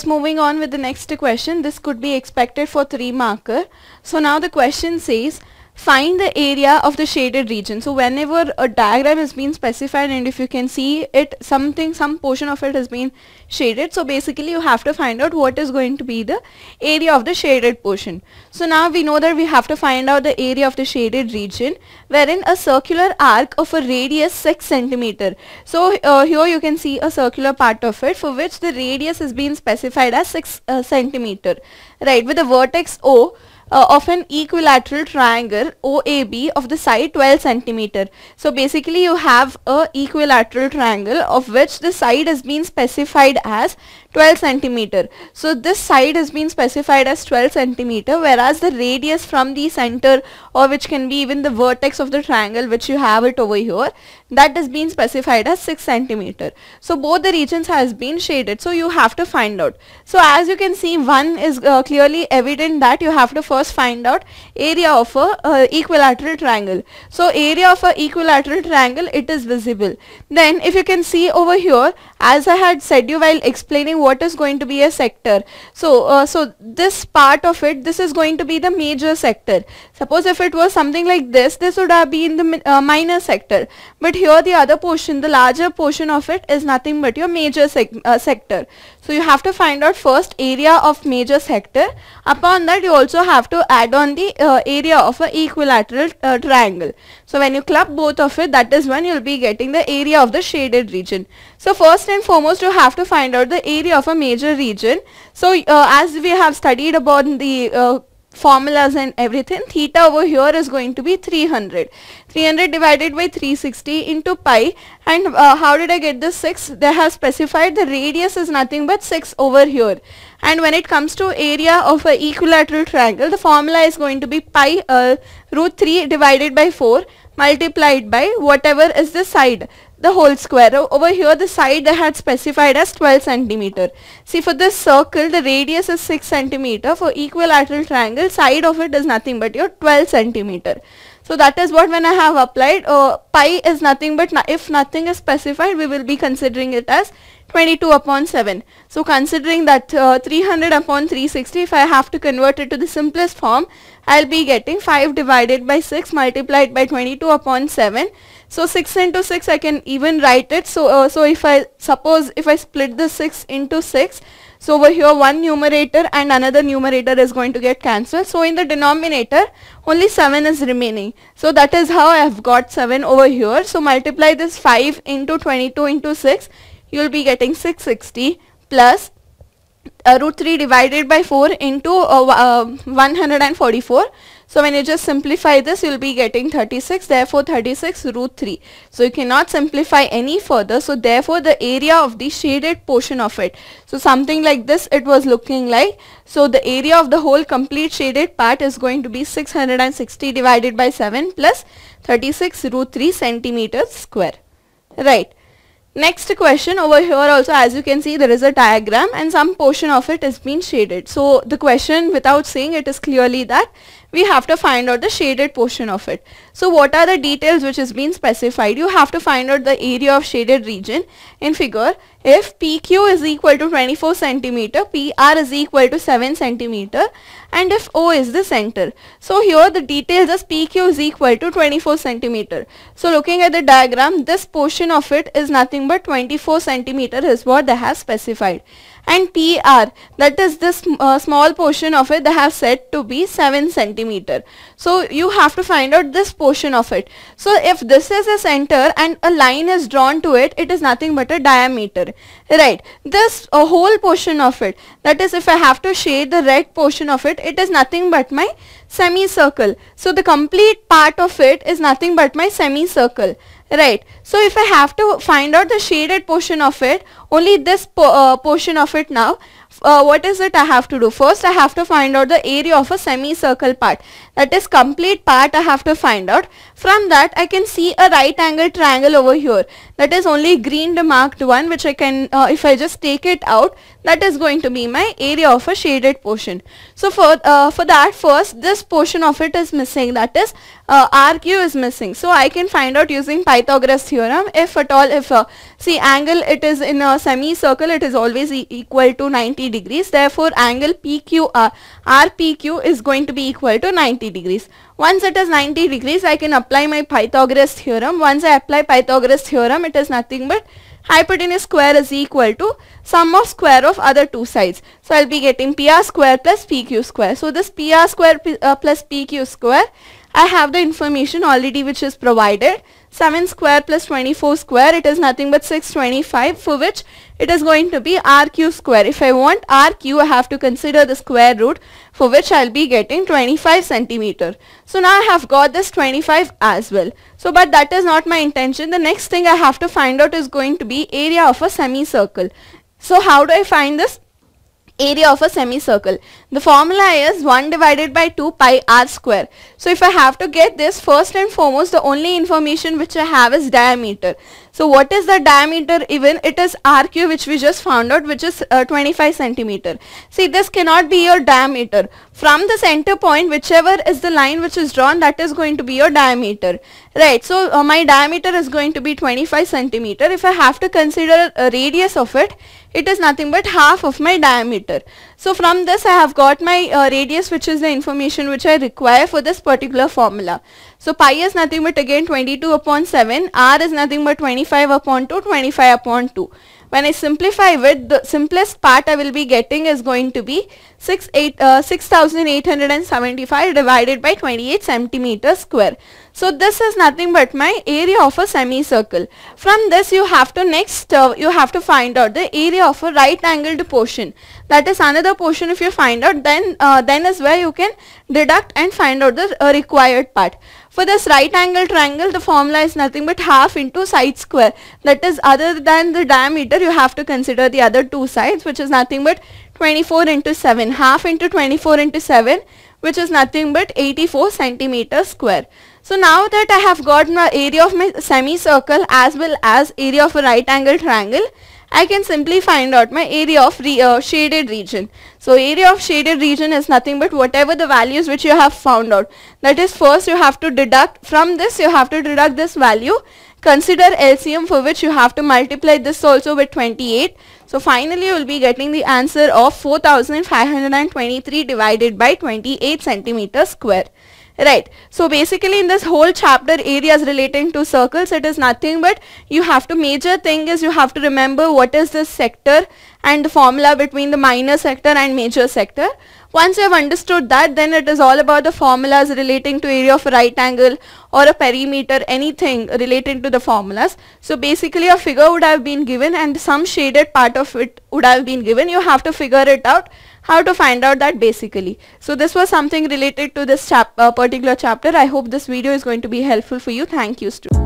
just moving on with the next question. This could be expected for 3 marker. So now the question says, find the area of the shaded region. So whenever a diagram is being specified and if you can see it, some portion of it has been shaded. So basically you have to find out what is going to be the area of the shaded portion. So now we know that we have to find out the area of the shaded region wherein a circular arc of a radius 6 centimeter. So here you can see a circular part of it for which the radius is being specified as 6 centimeter, right, with a vertex O of an equilateral triangle OAB of the side 12 centimeter. So basically you have a equilateral triangle of which the side has been specified as 12 centimeter. So this side has been specified as 12 centimeter, whereas the radius from the center, or which can be even the vertex of the triangle which you have it over here, that has been specified as 6 centimeter. So both the regions has been shaded. So you have to find out. So as you can see, one is clearly evident that you have to first find out area of a equilateral triangle. So area of a equilateral triangle, it is visible. Then if you can see over here, as I had said you while explaining what is going to be a sector. So so this part of it, this is going to be the major sector. Suppose if it was something like this would have been the minor sector. But here the other portion, the larger portion of it is nothing but your major sector. So you have to find out first area of major sector. Upon that you also have to add on the area of a equilateral triangle. So when you club both of it, that is when you will be getting the area of the shaded region. So first and foremost you have to find out the area of a major region. So as we have studied about the formulas and everything, theta over here is going to be 300 divided by 360 into pi. And how did I get this 6? They have specified the radius is nothing but 6 over here. And when it comes to area of a equilateral triangle, the formula is going to be pi root 3 divided by 4 multiplied by whatever is the side, the whole square. Over here the side they had specified as 12 centimeter. See, for this circle the radius is 6 centimeter. For equilateral triangle, side of it is nothing but your 12 centimeter. So that is what when I have applied, pi is nothing but, if nothing is specified, we will be considering it as 22 upon 7. So considering that 300 upon 360, if I have to convert it to the simplest form, I will be getting 5 divided by 6 multiplied by 22 upon 7. So 6 into 6 I can even write it. So so if I split the 6 into 6, so over here one numerator and another numerator is going to get cancelled. So in the denominator only 7 is remaining. So that is how I have got 7 over here. So multiply this 5 into 22 into 6, you will be getting 660 plus root 3 divided by 4 into 144. So when you just simplify this, you will be getting 36, therefore 36 root 3. So you cannot simplify any further. So therefore the area of the shaded portion of it, so something like this it was looking like. So the area of the whole complete shaded part is going to be 660 divided by 7 plus 36 root 3 centimeters square. Right. Next question, over here also as you can see there is a diagram and some portion of it is being shaded. So the question, without saying it, is clearly that we have to find out the shaded portion of it. So what are the details which is being specified? You have to find out the area of shaded region. In figure, if PQ is equal to 24 centimeter, PR is equal to 7 centimeter, and if O is the center. So here the details is PQ is equal to 24 centimeter. So looking at the diagram, this portion of it is nothing but 24 centimeter is what they have specified. And PR, that is this small portion of it, they have said to be 7 centimeter. So you have to find out this portion of it. So if this is a center and a line is drawn to it, it is nothing but a diameter, right? This whole portion of it, that is if I have to shade the red portion of it, it is nothing but my semicircle. So the complete part of it is nothing but my semicircle, right? So if I have to find out the shaded portion of it, only this portion of it now, what is it I have to do? First I have to find out the area of a semicircle part, that is complete part I have to find out. From that I can see a right angle triangle over here, that is only green marked one, which I can if I just take it out, that is going to be my area of a shaded portion. So for that, first this portion of it is missing, that is RQ is missing. So I can find out using Pythagoras theorem, if at all, if see angle it is in a semicircle, it is always equal to 90 90 degrees. Therefore, angle PQR, RPQ is going to be equal to 90 degrees. Once it is 90 degrees, I can apply my Pythagoras theorem. Once I apply Pythagoras theorem, it is nothing but hypotenuse square is equal to sum of square of other two sides. So I'll be getting PR square plus PQ square. So this PR square plus PQ square, I have the information already which is provided. 7 square plus 24 square, it is nothing but 625, for which it is going to be RQ square. If I want RQ, I have to consider the square root, for which I'll be getting 25 centimeter. So now I have got this 25 as well. So but that is not my intention. The next thing I have to find out is going to be area of a semicircle. So how do I find this area of a semicircle? The formula is 1 divided by 2 pi r square. So if I have to get this, first and foremost, the only information which I have is diameter. So what is the diameter even? It is RQ, which we just found out, which is 25 centimeter. See, this cannot be your diameter. From the center point, whichever is the line which is drawn, that is going to be your diameter. Right, so my diameter is going to be 25 centimeter. If I have to consider a radius of it, it is nothing but half of my diameter. So from this I have got my radius, which is the information which I require for this particular formula. So pi is nothing but again 22 upon 7, r is nothing but 25 upon 2, 25 upon 2. When I simplify it, the simplest part I will be getting is going to be 6,875 divided by 28 centimeters square. So this is nothing but my area of a semicircle. From this you have to next you have to find out the area of a right angled portion. That is another portion. If you find out, then is where you can deduct and find out the required part. For this right angle triangle, the formula is nothing but half into side square. That is, other than the diameter, you have to consider the other two sides, which is nothing but 24 into 7. Half into 24 into 7, which is nothing but 84 centimeters square. So now that I have got my area of my semicircle as well as area of a right angle triangle, I can simply find out my area of shaded region. So area of shaded region is nothing but whatever the values which you have found out. That is, first you have to deduct from this, you have to deduct this value, consider LCM, for which you have to multiply this also with 28. So finally you will be getting the answer of 4523 divided by 28 centimeters square. Right. So basically in this whole chapter, areas relating to circles, it is nothing but you have to, major thing is you have to remember what is this sector and the formula between the minor sector and major sector. Once you have understood that, then it is all about the formulas relating to area of a right angle or a perimeter, anything relating to the formulas. So basically a figure would have been given and some shaded part of it would have been given. You have to figure it out, how to find out that basically. So this was something related to this particular chapter. I hope this video is going to be helpful for you. Thank you, students.